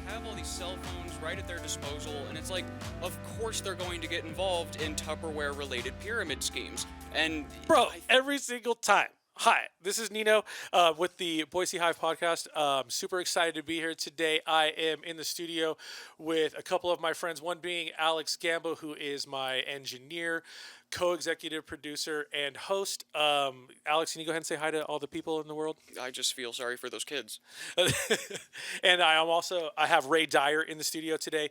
have all these cell phones right at their disposal, and it's like, of course they're going to get involved in Tupperware-related pyramid schemes. And Bro, I every single time. Hi, this is Nino with the Boise Hive podcast. Super excited to be here today. I am in the studio with a couple of my friends, one being Alex Gambo, who is my engineer, co-executive producer, and host. Alex, can you go ahead and say hi to all the people in the world? I just feel sorry for those kids. And I have Ray Dyer in the studio today,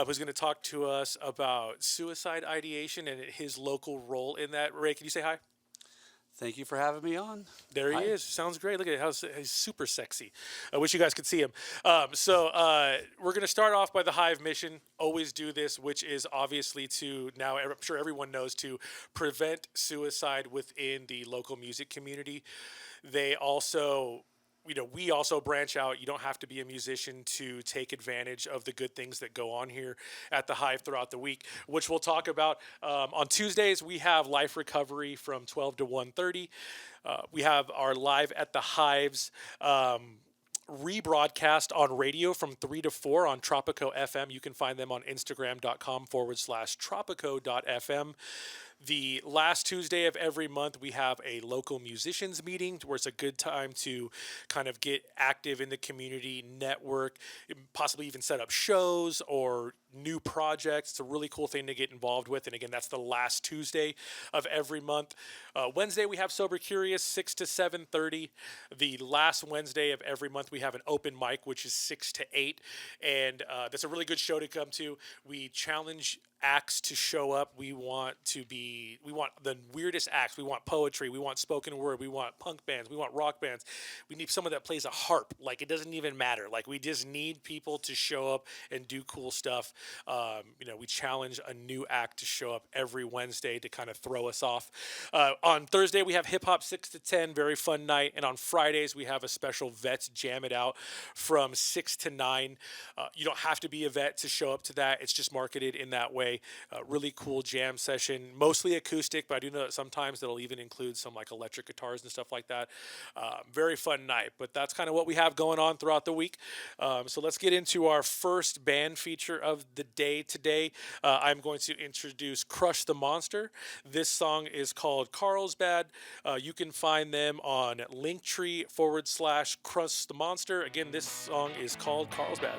who's going to talk to us about suicide ideation and his local role in that. Ray, can you say hi? Thank you for having me on. There he Hi. is. Sounds great. Look at how he's super sexy. I wish you guys could see him. We're going to start off by the Hive mission. Always do this, which is obviously to now, I'm sure everyone knows, to prevent suicide within the local music community. They also we also branch out. You don't have to be a musician to take advantage of the good things that go on here at the Hive throughout the week, which we'll talk about. On Tuesdays, we have Life Recovery from 12 to 1:30. We have our Live at the Hives rebroadcast on radio from 3 to 4 on Tropico FM. You can find them on Instagram.com/tropico.fm. The last Tuesday of every month, we have a local musicians meeting where it's a good time to kind of get active in the community, network, possibly even set up shows or new projects. It's a really cool thing to get involved with. And again, that's the last Tuesday of every month. Wednesday, we have Sober Curious, 6 to 7:30. The last Wednesday of every month, we have an open mic, which is 6 to 8. And that's a really good show to come to. We challenge acts to show up. We want the weirdest acts. We want poetry. We want spoken word. We want punk bands. We want rock bands. We need someone that plays a harp. Like, it doesn't even matter. Like, we just need people to show up and do cool stuff. We challenge a new act to show up every Wednesday to kind of throw us off. On Thursday, we have hip hop 6 to 10, very fun night. And on Fridays, we have a special Vets Jam It Out from 6 to 9. You don't have to be a vet to show up to that. It's just marketed in that way. Really cool jam session, mostly acoustic, but I do know that sometimes that'll even include some like electric guitars and stuff like that. Very fun night, but that's kind of what we have going on throughout the week. So let's get into our first band feature of the day today. I'm going to introduce Crush the Monster. This song is called Carlsbad. You can find them on Linktree/Crush the Monster. Again, this song is called Carlsbad.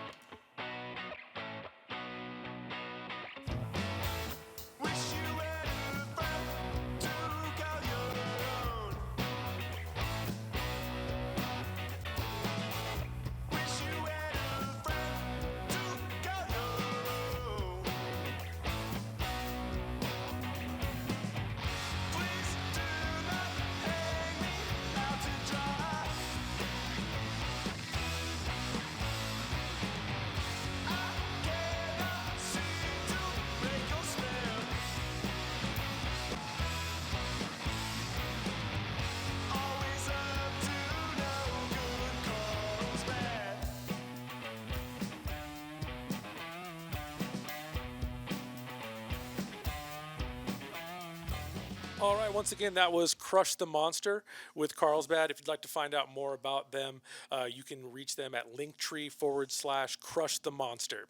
All right, once again, that was Crush the Monster with Carlsbad. If you'd like to find out more about them, you can reach them at Linktree/Crush the Monster.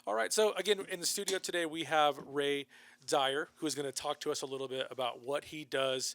All right, so again, in the studio today, we have Ray Dyer, who is going to talk to us a little bit about what he does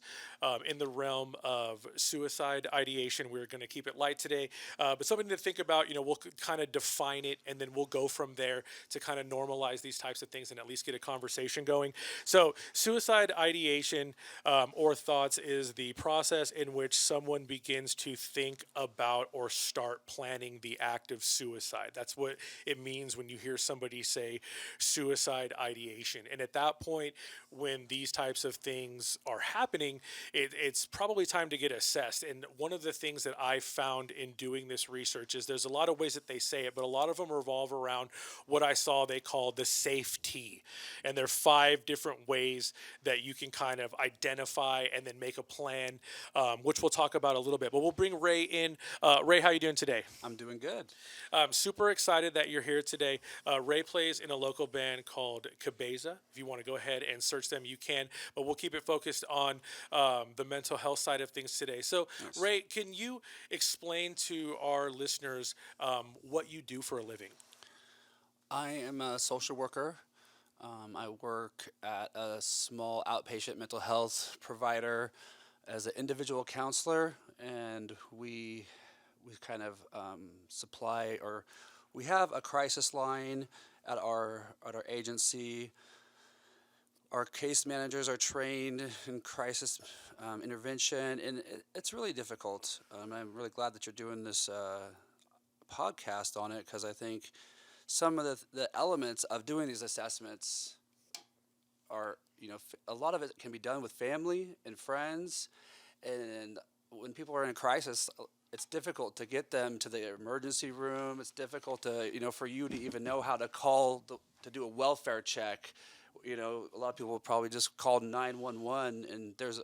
in the realm of suicide ideation. We're going to keep it light today, but something to think about. We'll kind of define it, and then we'll go from there to kind of normalize these types of things and at least get a conversation going. So, suicide ideation or thoughts is the process in which someone begins to think about or start planning the act of suicide. That's what it means when you hear somebody say suicide ideation. And at that point, when these types of things are happening, it's probably time to get assessed. And one of the things that I found in doing this research is there's a lot of ways that they say it, but a lot of them revolve around what I saw they call the safe T. And there are 5 different ways that you can kind of identify and then make a plan, which we'll talk about a little bit. But we'll bring Ray in. Ray, how are you doing today? I'm doing good. I'm super excited that you're here today. Ray plays in a local band called Cabeza. If you want to go ahead and search them, you can. But we'll keep it focused on the mental health side of things today. So, Nice. Ray, can you explain to our listeners what you do for a living? I am a social worker. I work at a small outpatient mental health provider as an individual counselor, and we kind of supply or we have a crisis line at our agency. Our case managers are trained in crisis intervention, and it's really difficult. I'm really glad that you're doing this podcast on it because I think some of the elements of doing these assessments are, a lot of it can be done with family and friends. And when people are in a crisis, it's difficult to get them to the emergency room. It's difficult to, for you to even know how to call to do a welfare check. A lot of people will probably just call 911, and there's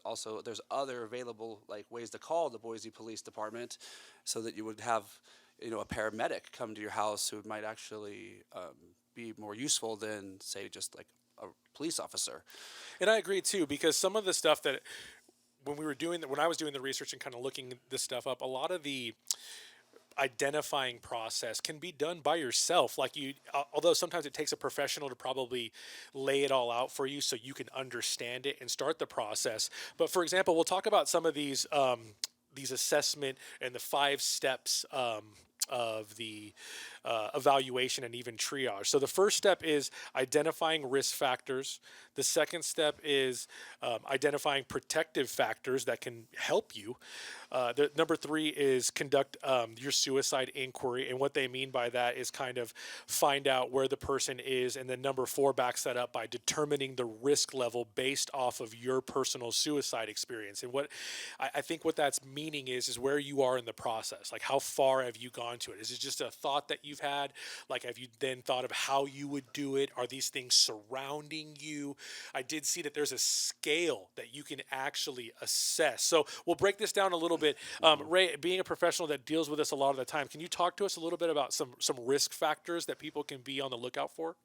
other available like ways to call the Boise Police Department, so that you would have a paramedic come to your house who might actually be more useful than say just like a police officer. And I agree too, because some of the stuff that when I was doing the research and kind of looking this stuff up, a lot of the identifying process can be done by yourself. Like although sometimes it takes a professional to probably lay it all out for you so you can understand it and start the process. But for example, we'll talk about some of these assessment and the 5 steps of the evaluation and even triage. So the first step is identifying risk factors. The second step is identifying protective factors that can help you. The number 3 is conduct your suicide inquiry, and what they mean by that is kind of find out where the person is, and then number 4 backs that up by determining the risk level based off of your personal suicide experience. And what I think what that's meaning is where you are in the process. Like, how far have you gone to it? Is it just a thought that you've had? Like, have you then thought of how you would do it? Are these things surrounding you? I did see that there's a scale that you can actually assess. So we'll break this down a little bit. Ray, being a professional that deals with this a lot of the time, can you talk to us a little bit about some risk factors that people can be on the lookout for?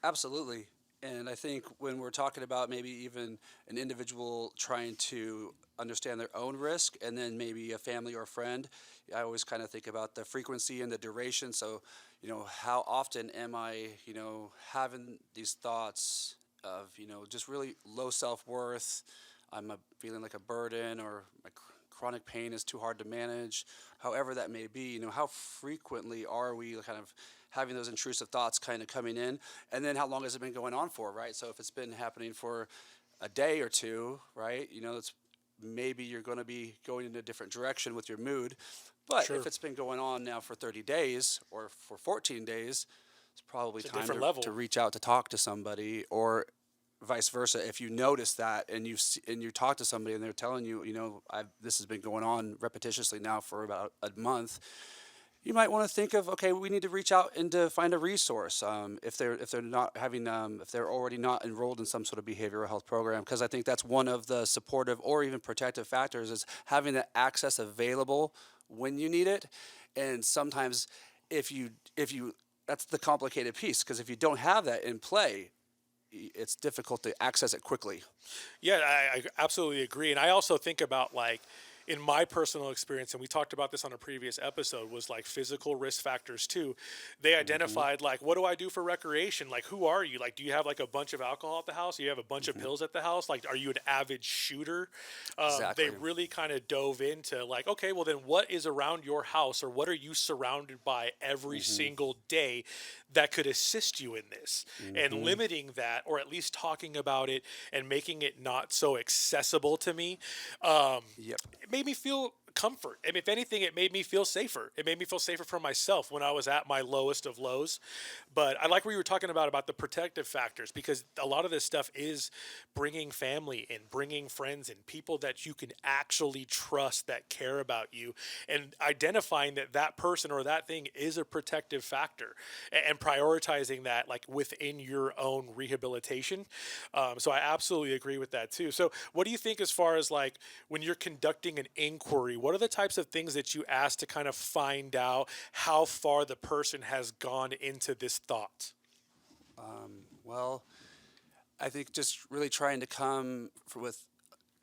Absolutely. And I think when we're talking about maybe even an individual trying to understand their own risk, and then maybe a family or a friend, I always kind of think about the frequency and the duration. So, how often am I, having these thoughts of, just really low self-worth? Feeling like a burden, or my chronic pain is too hard to manage. However that may be, how frequently are we kind of having those intrusive thoughts kind of coming in? And then how long has it been going on for, right? So if it's been happening for a day or two, right, it's maybe you're going to be going in a different direction with your mood. But Sure. if it's been going on now for 30 days or for 14 days, it's probably It's a time different level. to reach out to talk to somebody, or vice versa. If you notice that and you talk to somebody and they're telling you, this has been going on repetitiously now for about a month, you might want to think of, okay, we need to reach out and to find a resource, if they're not having if they're already not enrolled in some sort of behavioral health program, because I think that's one of the supportive or even protective factors, is having that access available when you need it. And sometimes if you that's the complicated piece, because if you don't have that in play, it's difficult to access it quickly. Yeah, I absolutely agree. And I also think about, like, in my personal experience, and we talked about this on a previous episode, was like physical risk factors too. They identified, like, what do I do for recreation? Like, who are you? Like, do you have like a bunch of alcohol at the house? Do you have a bunch of pills at the house? Like, are you an avid shooter? Exactly. They really kind of dove into, like, okay, well then what is around your house, or what are you surrounded by every single day that could assist you in this? And limiting that, or at least talking about it and making it not so accessible to me, Yep. it made me feel comfort. And if anything, it made me feel safer. It made me feel safer for myself when I was at my lowest of lows. But I like what you were talking about the protective factors, because a lot of this stuff is bringing family and bringing friends and people that you can actually trust, that care about you, and identifying that that person or that thing is a protective factor, and prioritizing that, like, within your own rehabilitation. So I absolutely agree with that too. So what do you think, as far as, like, when you're conducting an inquiry, what are the types of things that you ask to kind of find out how far the person has gone into this thought? Well, I think just really trying to come with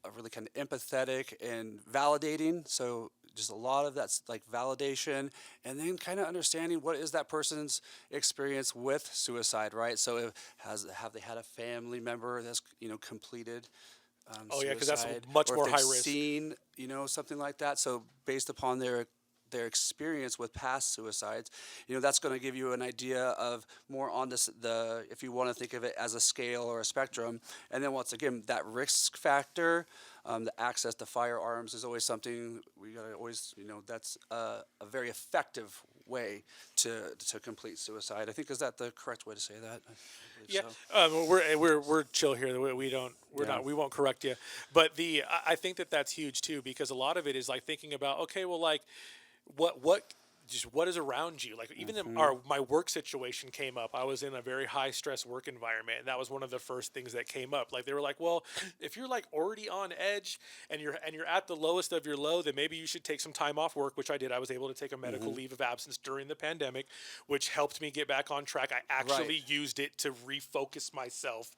a really kind of empathetic and validating. So just a lot of that's like validation, and then kind of understanding what is that person's experience with suicide, right? So have they had a family member that's completed Oh yeah, because that's suicide, much or if more they've high risk. seen something like that. So based upon their experience with past suicides, that's going to give you an idea of more on this, if you want to think of it as a scale or a spectrum. And then once again, that risk factor, the access to firearms is always something we got to always, that's a very effective way to complete suicide. I think, is that the correct way to say that? I Yeah, believe so. we're chill here. We don't we're Yeah. not we won't correct you, but I think that's huge too, because a lot of it is like thinking about, okay, well, like what just what is around you, like even in my work situation came up. I was in a very high stress work environment, and that was one of the first things that came up. Like they were like, well, if you're like already on edge and you're at the lowest of your low, then maybe you should take some time off work, which I did. I was able to take a medical leave of absence during the pandemic, which helped me get back on track. I actually used it to refocus myself.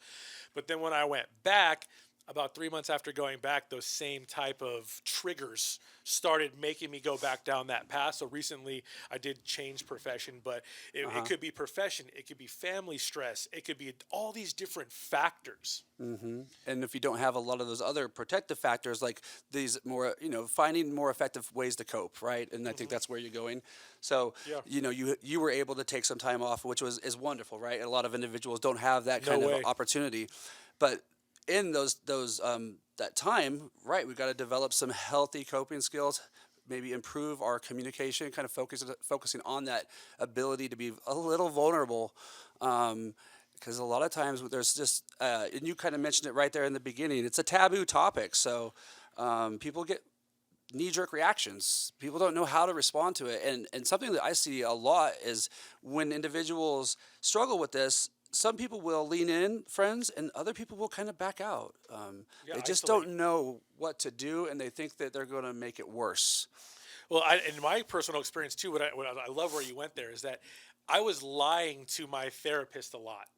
But then when I went back, about 3 months after going back, those same type of triggers started making me go back down that path. So recently I did change profession, but it could be profession, it could be family stress, it could be all these different factors. And if you don't have a lot of those other protective factors, like these more, finding more effective ways to cope, right? And I think that's where you're going. So, Yeah. you were able to take some time off, which is wonderful, right? A lot of individuals don't have that kind No of way. opportunity, but in those that time, right? We've got to develop some healthy coping skills, maybe improve our communication, kind of focusing on that ability to be a little vulnerable. Because a lot of times there's just, and you kind of mentioned it right there in the beginning, it's a taboo topic. So people get knee-jerk reactions. People don't know how to respond to it. And something that I see a lot is when individuals struggle with this, some people will lean in, friends, and other people will kind of back out. Yeah, They just isolate. don't know what to do, and they think that they're going to make it worse. Well, in my personal experience too, what I love where you went there is that I was lying to my therapist a lot.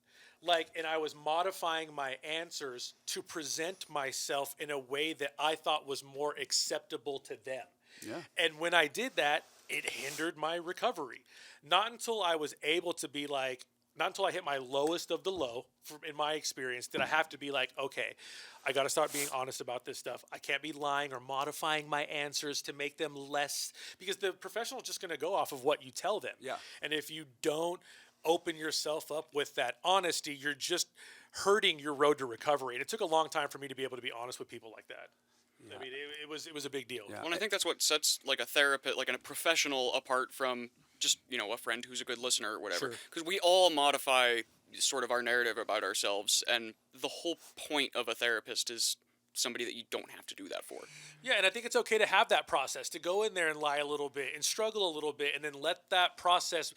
Like, and I was modifying my answers to present myself in a way that I thought was more acceptable to them. Yeah. And when I did that, it hindered my recovery. Not until I was able to be like, not until I hit my lowest of the low, in my experience, did I have to be like, okay, I got to start being honest about this stuff. I can't be lying or modifying my answers to make them less, because the professional is just going to go off of what you tell them. Yeah. And if you don't open yourself up with that honesty, you're just hurting your road to recovery. And it took a long time for me to be able to be honest with people like that. I mean, it was a big deal. Yeah. Well, and I think that's what sets like a therapist, like a professional, apart from just a friend who's a good listener or whatever. Sure. Because we all modify sort of our narrative about ourselves, and the whole point of a therapist is somebody that you don't have to do that for. Yeah, and I think it's okay to have that process, to go in there and lie a little bit and struggle a little bit, and then let that process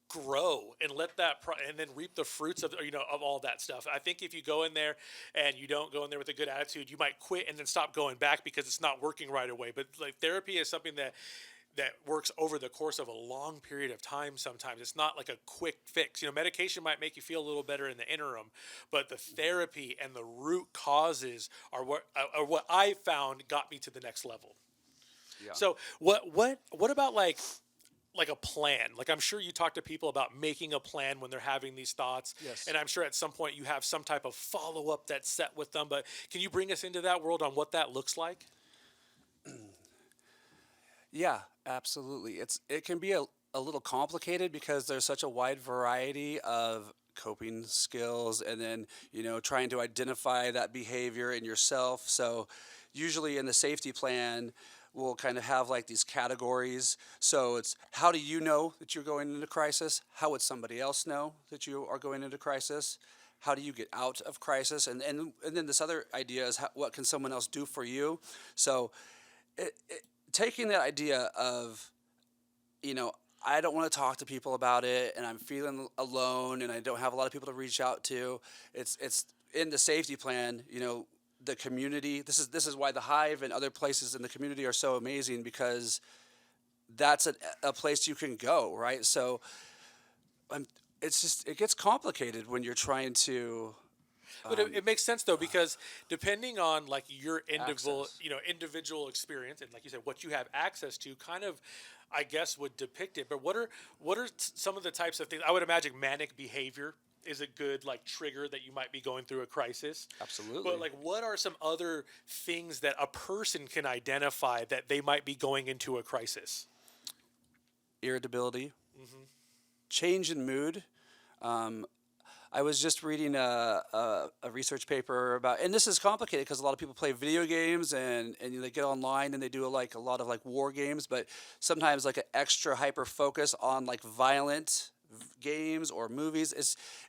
grow and let that and then reap the fruits of of all that stuff. I think if you go in there and you don't go in there with a good attitude, you might quit and then stop going back because it's not working right away. But like therapy is something that works over the course of a long period of time. Sometimes it's not like a quick fix. Medication might make you feel a little better in the interim, but the therapy and the root causes are what I found got me to the next level. Yeah. So what about like a plan? Like, I'm sure you talk to people about making a plan when they're having these thoughts. Yes. And I'm sure at some point you have some type of follow-up that's set with them. But can you bring us into that world on what that looks like? Yeah, absolutely. It can be a little complicated because there's such a wide variety of coping skills, and then trying to identify that behavior in yourself. So usually in the safety plan, we'll kind of have like these categories. So it's, how do you know that you're going into crisis? How would somebody else know that you are going into crisis? How do you get out of crisis? And then this other idea is, what can someone else do for you? So taking that idea of, I don't want to talk to people about it, and I'm feeling alone, and I don't have a lot of people to reach out to. It's in the safety plan, the community. This is why the Hive and other places in the community are so amazing, because that's a place you can go, right? So it gets complicated when you're trying to But it makes sense though, because depending on like your Access. individual experience, and like you said, what you have access to, kind of, I guess, would depict it. But what are some of the types of things? I would imagine manic behavior is a good like trigger that you might be going through a crisis. Absolutely. But like, what are some other things that a person can identify that they might be going into a crisis? Irritability, change in mood. I was just reading a research paper about, and this is complicated because a lot of people play video games and they get online and they do a lot of like war games, but sometimes like an extra hyper focus on like violent games or movies.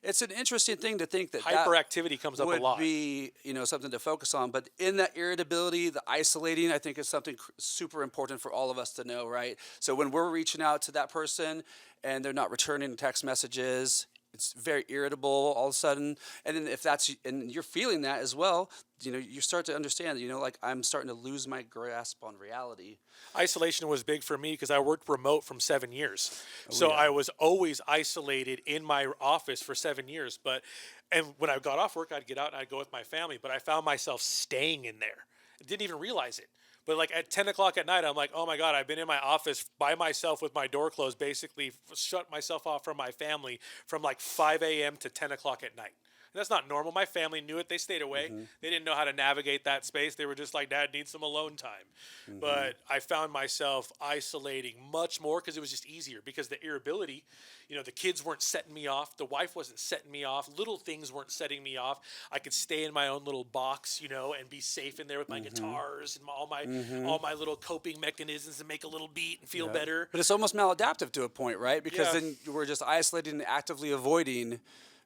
It's an interesting thing to think that Hyperactivity comes up a would lot. be something to focus on, but in that irritability, the isolating, I think is something super important for all of us to know, right? So when we're reaching out to that person and they're not returning text messages, it's very irritable all of a sudden. And then if that's, and you're feeling that as well, you start to understand, like I'm starting to lose my grasp on reality. Isolation was big for me because I worked remote from 7 years. So yeah. I was always isolated in my office for 7 years. And when I got off work, I'd get out and I'd go with my family, but I found myself staying in there. I didn't even realize it. But like at 10 o'clock at night, I'm like, oh my God, I've been in my office by myself with my door closed, basically shut myself off from my family from like 5 a.m. to 10 o'clock at night. And that's not normal. My family knew it. They stayed away. They didn't know how to navigate that space. They were just like, Dad needs some alone time. But I found myself isolating much more because it was just easier, because the irritability, the kids weren't setting me off. The wife wasn't setting me off. Little things weren't setting me off. I could stay in my own little box, and be safe in there with my guitars and all my little coping mechanisms and make a little beat and feel better. But it's almost maladaptive to a point, right? Because Yeah. then we're just isolating and actively avoiding,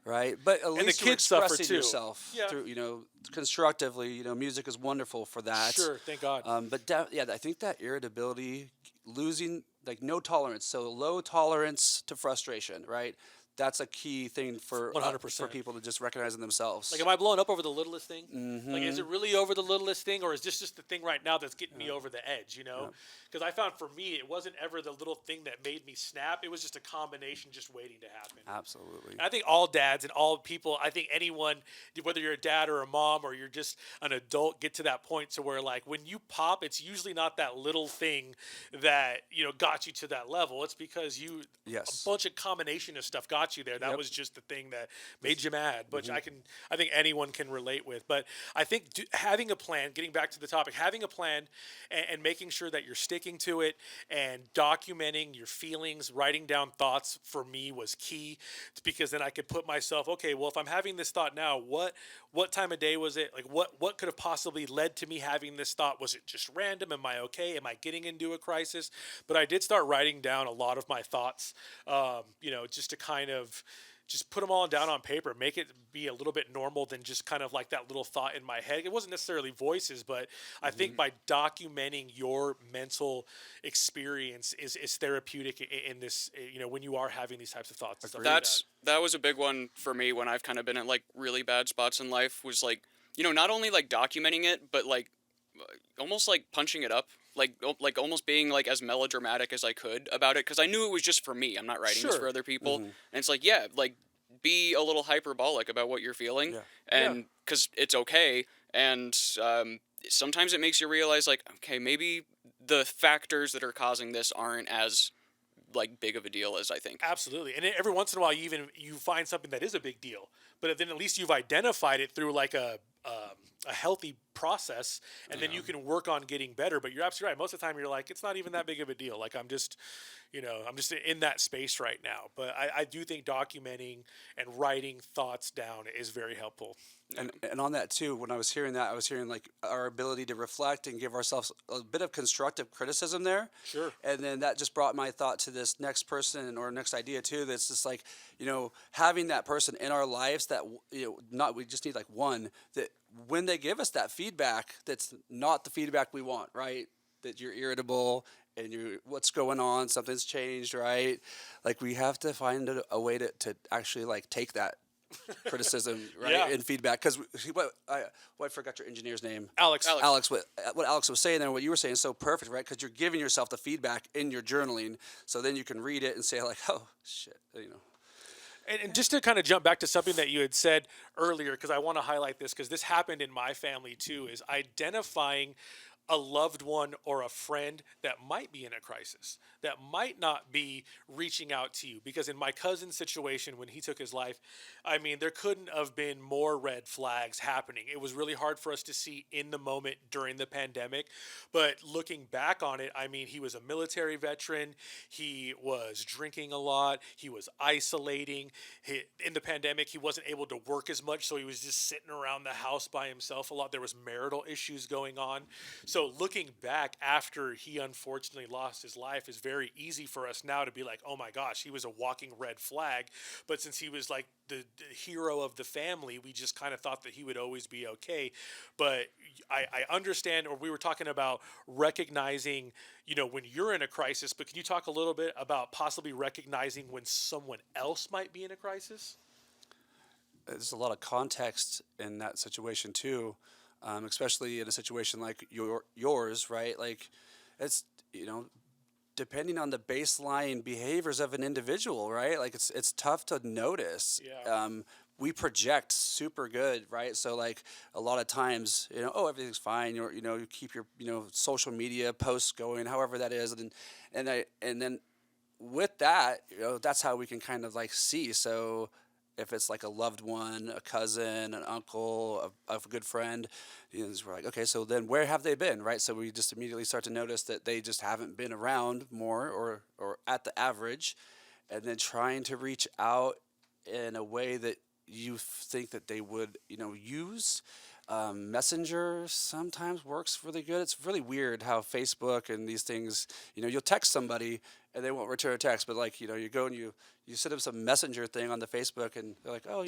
right? But at least the you're kids suffer expressing too. yourself Yeah. through, constructively. Music is wonderful for that. Sure, thank God. I think that irritability, losing, like no tolerance, so low tolerance to frustration, right? That's a key thing for 100%. people to just recognize in themselves. Like, am I blowing up over the littlest thing? Like, is it really over the littlest thing, or is this just the thing right now that's getting me over the edge, Because I found for me, it wasn't ever the little thing that made me snap. It was just a combination just waiting to happen. Absolutely. And I think all dads and all people, I think anyone, whether you're a dad or a mom or you're just an adult, get to that point to where, like, when you pop, it's usually not that little thing that, got you to that level. It's because Yes. a bunch of combination of stuff got you there. That was just the thing that made you mad, which I think anyone can relate with. But I think having a plan, getting back to the topic, having a plan and making sure that you're sticking to it and documenting your feelings, writing down thoughts, for me was key, because then I could put myself, okay, well, if I'm having this thought now, what time of day was it? Like, what could have possibly led to me having this thought? Was it just random? Am I okay? Am I getting into a crisis? But I did start writing down a lot of my thoughts, just to kind of just put them all down on paper, make it be a little bit normal than just kind of like that little thought in my head. It wasn't necessarily voices, but I think by documenting your mental experience is therapeutic in this, when you are having these types of thoughts. And stuff like That was a big one for me when I've kind of been at like really bad spots in life, was like, not only like documenting it, but like almost like punching it up. Like almost being like as melodramatic as I could about it, because I knew it was just for me. I'm not writing this for other people. And it's like, like be a little hyperbolic about what you're feeling, and because it's okay. And sometimes it makes you realize, like, okay, maybe the factors that are causing this aren't as like big of a deal as I think. Absolutely. And every once in a while, you find something that is a big deal, but then at least you've identified it through like a healthy process, and then you can work on getting better. But you're absolutely right. Most of the time you're like, it's not even that big of a deal. Like, I'm just in that space right now. But I do think documenting and writing thoughts down is very helpful. And on that too, when I was hearing that, I was hearing like our ability to reflect and give ourselves a bit of constructive criticism there. Sure. And then that just brought my thought to this next person or next idea too. That's just like, having that person in our lives that, we just need like one that when they give us that feedback, that's not the feedback we want, right? That you're irritable and what's going on, something's changed, right? Like, we have to find a way to actually like take that criticism, right, and feedback. Because I forgot your engineer's name. Alex. What Alex was saying there, and what you were saying is so perfect, right? Because you're giving yourself the feedback in your journaling, so then you can read it and say like, oh shit, And just to kind of jump back to something that you had said earlier, because I want to highlight this, because this happened in my family too, is identifying a loved one or a friend that might be in a crisis, that might not be reaching out to you. Because in my cousin's situation, when he took his life, I mean, there couldn't have been more red flags happening. It was really hard for us to see in the moment during the pandemic. But looking back on it, I mean, he was a military veteran. He was drinking a lot. He was isolating. In the pandemic, he wasn't able to work as much, so he was just sitting around the house by himself a lot. There was marital issues going on. So looking back after he unfortunately lost his life is very easy for us now to be like, oh my gosh, he was a walking red flag. But since he was like the hero of the family, we just kind of thought that he would always be okay. But I understand, or we were talking about recognizing, when you're in a crisis, but can you talk a little bit about possibly recognizing when someone else might be in a crisis? There's a lot of context in that situation too, especially in a situation like yours, right? Like, it's depending on the baseline behaviors of an individual, right? Like, it's tough to notice. Yeah. We project super good, right? So like a lot of times, oh, everything's fine. You keep your social media posts going, however that is, and then with that, that's how we can kind of like see. So if it's like a loved one, a cousin, an uncle, a good friend, we're like, okay, so then where have they been, right? So we just immediately start to notice that they just haven't been around more or at the average, and then trying to reach out in a way that you think that they would, use. Messenger sometimes works really good. It's really weird how Facebook and these things, you'll text somebody and they won't return a text, but like, you go and you set up some messenger thing on the Facebook and they're like, oh,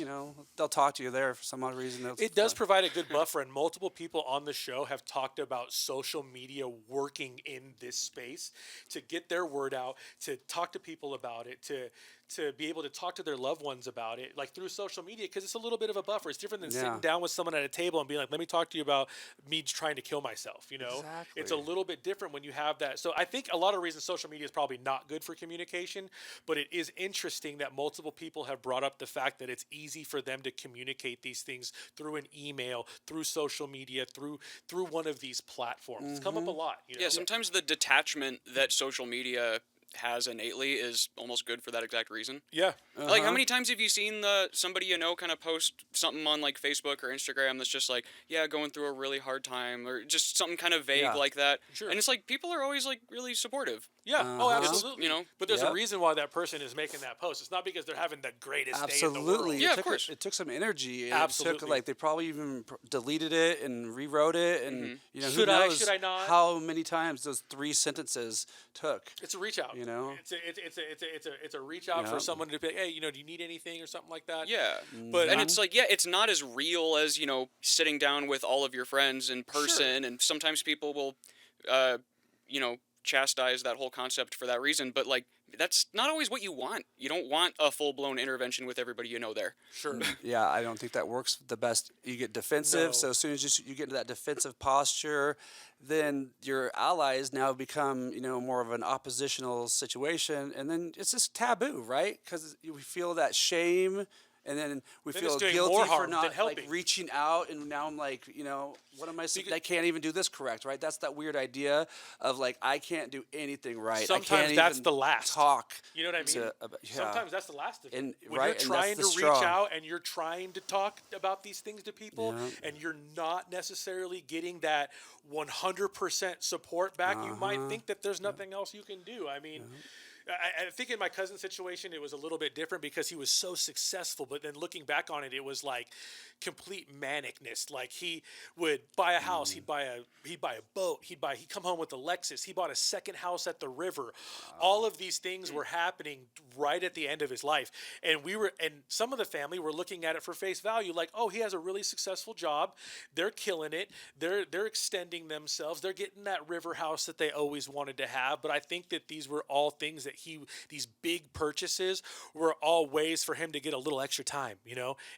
they'll talk to you there for some odd reason. It does provide a good buffer, and multiple people on the show have talked about social media working in this space to get their word out, to talk to people about it, to be able to talk to their loved ones about it, like through social media, because it's a little bit of a buffer. It's different than sitting down with someone at a table and being like, let me talk to you about me trying to kill myself, Exactly. It's a little bit different when you have that. So I think a lot of reasons social media is probably not good for communication, but it is interesting that multiple people have brought up the fact that it's easy for them to communicate these things through an email, through social media, through one of these platforms. It's come up a lot. Yeah, sometimes the detachment that social media has innately is almost good for that exact reason. Yeah. Like, how many times have you seen somebody kind of post something on like Facebook or Instagram that's just like, yeah, going through a really hard time, or just something kind of vague like that? Sure. And it's like people are always like really supportive. Yeah. Oh, absolutely. But there's a Yep. reason why that person is making that post. It's not because they're having the greatest day in the world. Absolutely. Yeah, of course. It took some energy. And Absolutely. It took, like, they probably even deleted it and rewrote it. And, who Should I, knows should I not? how many times those 3 sentences took. It's a reach out. It's a reach out for Yep. someone to be like, hey, do you need anything or something like that? Yeah. But And it's like, yeah, it's not as real as, sitting down with all of your friends in person. Sure. And sometimes people will, chastise that whole concept for that reason. But, like, that's not always what you want. You don't want a full-blown intervention with everybody there. Sure. Yeah, I don't think that works the best. You get defensive. No. So as soon as you get into that defensive posture, then your allies now become, more of an oppositional situation. And then it's just taboo, right? Because we feel that shame. And then we Then feel it's doing guilty more for harm than not like helping. reaching out, and now I'm like, what am I? I can't even do this correct, right? That's that weird idea of like I can't do anything right. I Sometimes can't that's even the last. talk. You know what I mean? Yeah. Sometimes that's the last of it. And- when right, you're and that's trying the to straw. reach out and you're trying to talk about these things to people, Yeah. and you're not necessarily getting that 100% support back, you might think that there's nothing else you can do. I mean, I think in my cousin's situation, it was a little bit different because he was so successful. But then looking back on it, it was like complete manicness. Like he would buy a house, he'd buy a boat, he'd come home with a Lexus. He bought a second house at the river. All of these things were happening right at the end of his life, and some of the family were looking at it for face value, like, oh, he has a really successful job. They're killing it. They're extending themselves. They're getting that river house that they always wanted to have. But I think that these were all things that that these big purchases were all ways for him to get a little extra time,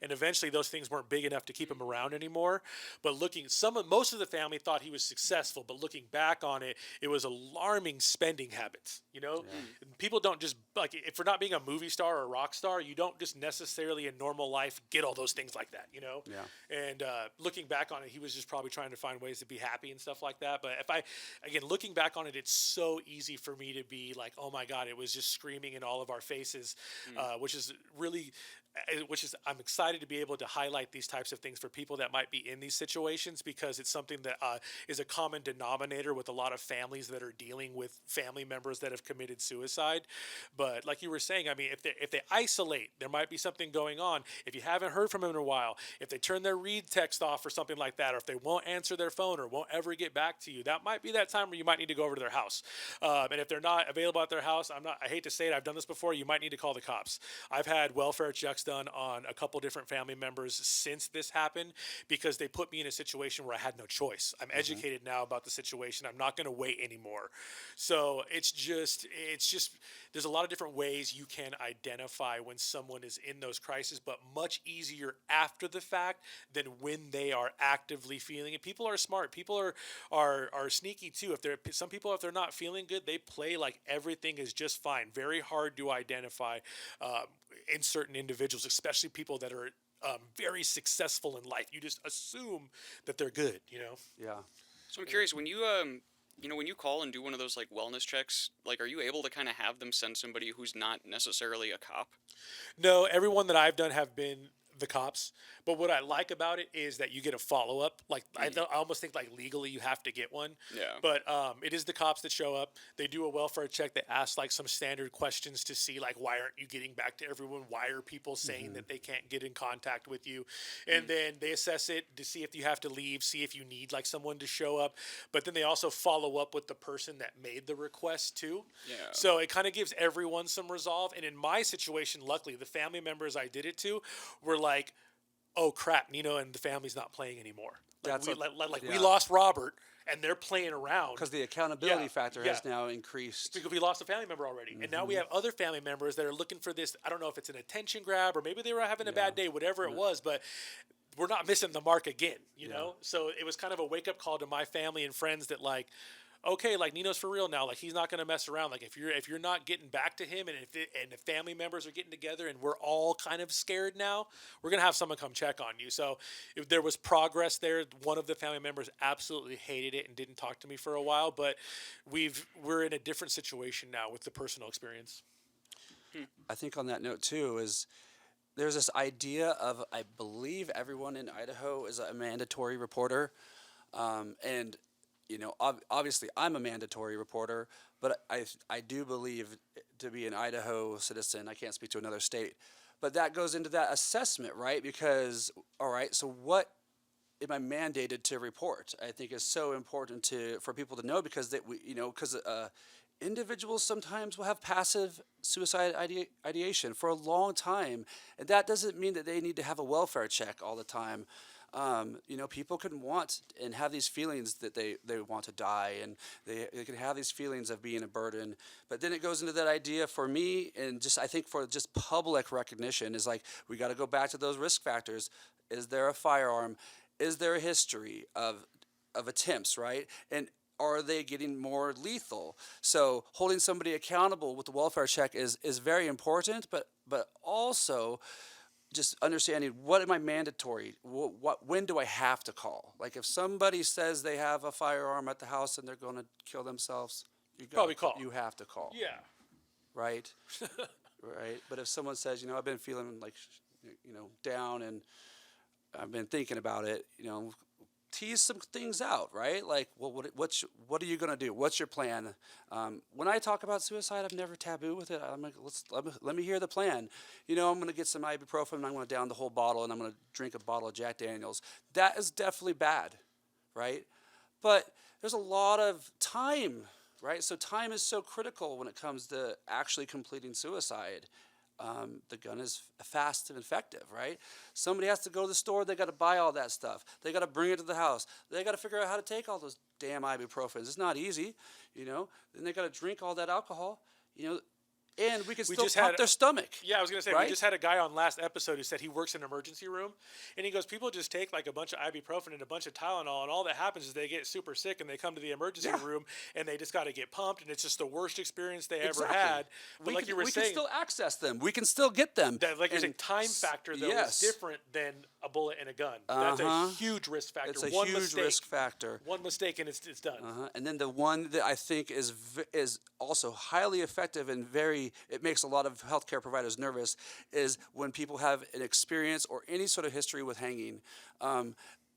and eventually those things weren't big enough to keep him around anymore. But most of the family thought he was successful, but looking back on it, it was alarming spending habits. And people don't just, like, if you're not being a movie star or a rock star, you don't just necessarily in normal life get all those things like that. Yeah. And looking back on it, he was just probably trying to find ways to be happy and stuff like that. But again, looking back on it, it's so easy for me to be like, oh my God, it was just screaming in all of our faces, which is really, I'm excited to be able to highlight these types of things for people that might be in these situations, because it's something that is a common denominator with a lot of families that are dealing with family members that have committed suicide. But like you were saying, I mean, if they isolate, there might be something going on. If you haven't heard from them in a while, if they turn their read text off or something like that, or if they won't answer their phone or won't ever get back to you, that might be that time where you might need to go over to their house. And if they're not available at their house, I hate to say it, I've done this before, you might need to call the cops. I've had welfare checks done on a couple different family members since this happened, because they put me in a situation where I had no choice. I'm educated now about the situation. I'm not going to wait anymore. So it's just there's a lot of different ways you can identify when someone is in those crises, but much easier after the fact than when they are actively feeling it. People are smart. People are sneaky too. Some people, if they're not feeling good, they play like everything is just fine. Very hard to identify in certain individuals, especially people that are very successful in life. You just assume that they're good. Yeah. So I'm curious, when you when you call and do one of those like wellness checks, like, are you able to kind of have them send somebody who's not necessarily a cop? No, everyone that I've done have been the cops. But what I like about it is that you get a follow up. Like I almost think like legally you have to get one. Yeah. But it is the cops that show up. They do a welfare check. They ask like some standard questions to see like, why aren't you getting back to everyone? Why are people saying that they can't get in contact with you? And then they assess it to see if you have to leave, see if you need like someone to show up. But then they also follow up with the person that made the request too. Yeah. So it kind of gives everyone some resolve. And in my situation, luckily, the family members I did it to were like, oh crap, Nino and the family's not playing anymore. We lost Robert, and they're playing around Because the accountability factor has now increased. because we lost a family member already, and now we have other family members that are looking for this. I don't know if it's an attention grab or maybe they were having a bad day, whatever it was, but we're not missing the mark again, you know. So it was kind of a wake up call to my family and friends that like, okay, like Nino's for real now. Like he's not going to mess around. Like if you're not getting back to him, and if family members are getting together, and we're all kind of scared now, we're going to have someone come check on you. So if there was progress there, one of the family members absolutely hated it and didn't talk to me for a while. But we're in a different situation now with the personal experience. I think on that note too is there's this idea of, I believe everyone in Idaho is a mandatory reporter, and obviously I'm a mandatory reporter, but I do believe to be an Idaho citizen, I can't speak to another state, but that goes into that assessment, right? Because, all right, so what am I mandated to report? I think is so important for people to know, because individuals sometimes will have passive suicide ideation for a long time, and that doesn't mean that they need to have a welfare check all the time. People can want and have these feelings that they want to die, and they can have these feelings of being a burden. But then it goes into that idea for me, and just I think for just public recognition is like, we got to go back to those risk factors. Is there a firearm? Is there a history of attempts, right? And are they getting more lethal? So holding somebody accountable with the welfare check is very important, but also just understanding, what am I mandatory? When do I have to call? Like if somebody says they have a firearm at the house and they're going to kill themselves, Probably call. You have to call. Yeah. Right. Right. But if someone says, I've been feeling like, down, and I've been thinking about it, tease some things out, right? Like, well, what are you going to do? What's your plan? When I talk about suicide, I'm never taboo with it. I'm like, let me hear the plan. I'm going to get some ibuprofen, and I'm going to down the whole bottle, and I'm going to drink a bottle of Jack Daniels. That is definitely bad, right? But there's a lot of time, right? So time is so critical when it comes to actually completing suicide. The gun is fast and effective, right? Somebody has to go to the store. They got to buy all that stuff. They got to bring it to the house. They got to figure out how to take all those damn ibuprofens. It's not easy, Then they got to drink all that alcohol. and we can We still just pump had- their stomach. Yeah, I was gonna say we Right? just had a guy on last episode who said he works in an emergency room, and he goes, people just take like a bunch of ibuprofen and a bunch of Tylenol, and all that happens is they get super sick and they come to the emergency Yeah. room and they just got to get pumped, and it's just the worst experience they ever Exactly. had. But like you were we saying, can still access them. We can still get them. that like you're saying, And time factor though yes. is different than a bullet and a gun. That's a huge risk factor. It's a One huge mistake, risk factor. one mistake and it's done. And then the one that I think is also highly effective and it makes a lot of healthcare providers nervous is when people have an experience or any sort of history with hanging.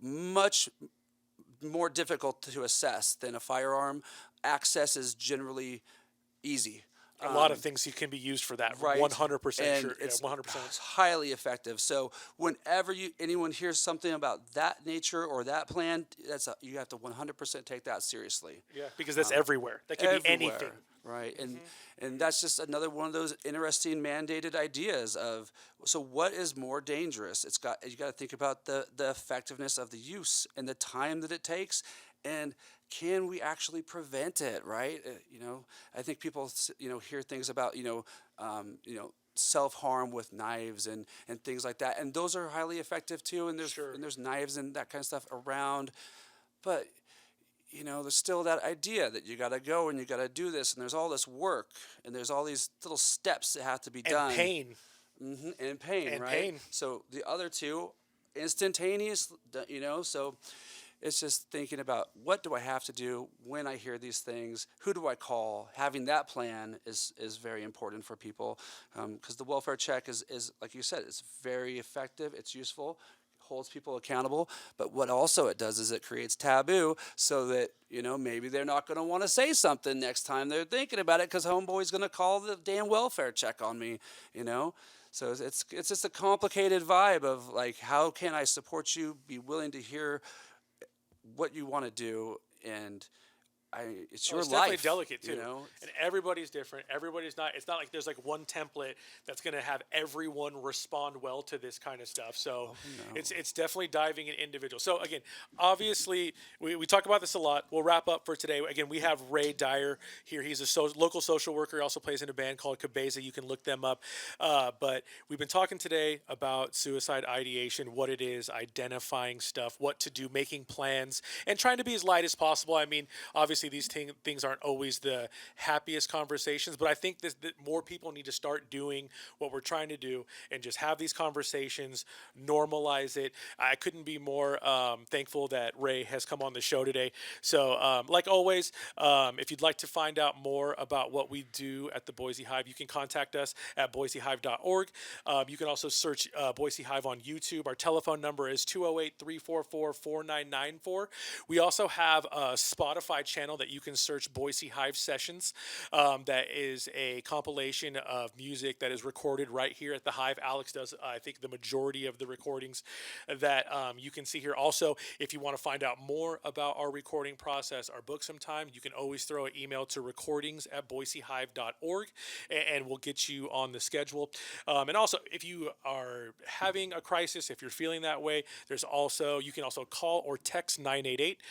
Much more difficult to assess than a firearm. Access is generally easy. A lot of things can be used for that. Right. 100% And sure. it's 100%. highly effective. So whenever anyone hears something about that nature or that plan, you have to 100% take that seriously. Yeah, because that's everywhere. That could be Everywhere, anything. right? And that's just another one of those interesting mandated ideas of, so what is more dangerous? You got to think about the effectiveness of the use and the time that it takes, and can we actually prevent it, right? I think people hear things about self-harm with knives and things like that, and those are highly effective too, and there's knives and that kind of stuff around, but there's still that idea that you got to go and you got to do this, and there's all this work, and there's all these little steps that have to be done. And pain. And pain, And right? pain. So the other two, instantaneous, so it's just thinking about what do I have to do when I hear these things? Who do I call? Having that plan is very important for people, because the welfare check is, like you said, it's very effective. It's useful, holds people accountable. But what also it does is it creates taboo, so that maybe they're not going to want to say something next time they're thinking about it, because homeboy's going to call the damn welfare check on me. So it's just a complicated vibe of like, how can I support you? Be willing to hear what you want to do, and it's your It's life. definitely delicate too, It's- and everybody's different. Everybody's not. It's not like there's like one template that's going to have everyone respond well to this kind of stuff. So it's definitely diving in individual. So again, obviously we talk about this a lot. We'll wrap up for today. Again, we have Ray Dyer here. He's a local social worker. He also plays in a band called Cabeza. You can look them up. But we've been talking today about suicide ideation, what it is, identifying stuff, what to do, making plans, and trying to be as light as possible. I mean, obviously these things aren't always the happiest conversations, but I think that more people need to start doing what we're trying to do and just have these conversations, normalize it. I couldn't be more thankful that Ray has come on the show today. So like always, if you'd like to find out more about what we do at the Boise Hive, you can contact us at boisehive.org. You can also search Boise Hive on YouTube. Our telephone number is 208-344-4994. We also have a Spotify channel that you can search Boise Hive Sessions. That is a compilation of music that is recorded right here at the Hive. Alex does, I think, the majority of the recordings that you can see here. Also, if you want to find out more about our recording process or book some time, you can always throw an email to recordings@boisehive.org, and we'll get you on the schedule. And also, if you are having a crisis, if you're feeling that way, you can also call or text 988.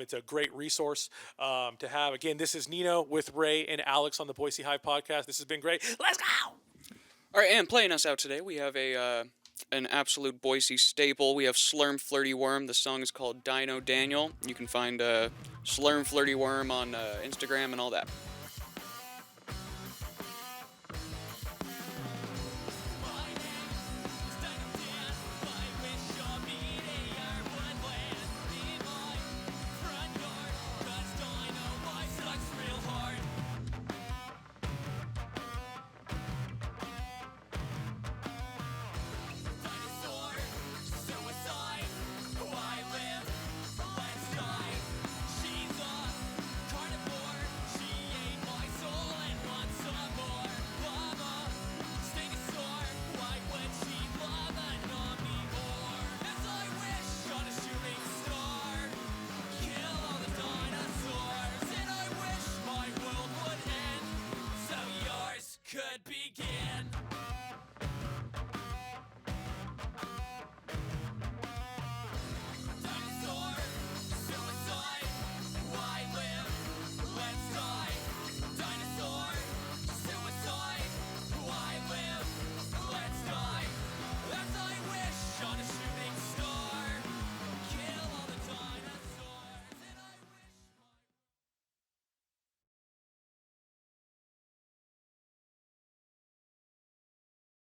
It's a great resource to have. Again, this is Nino with Ray and Alex on the Boise Hive podcast. This has been great. Let's go! All right, and playing us out today, we have an absolute Boise staple. We have Slurm Flirty Worm. The song is called Dino Daniel. You can find Slurm Flirty Worm on Instagram and all that.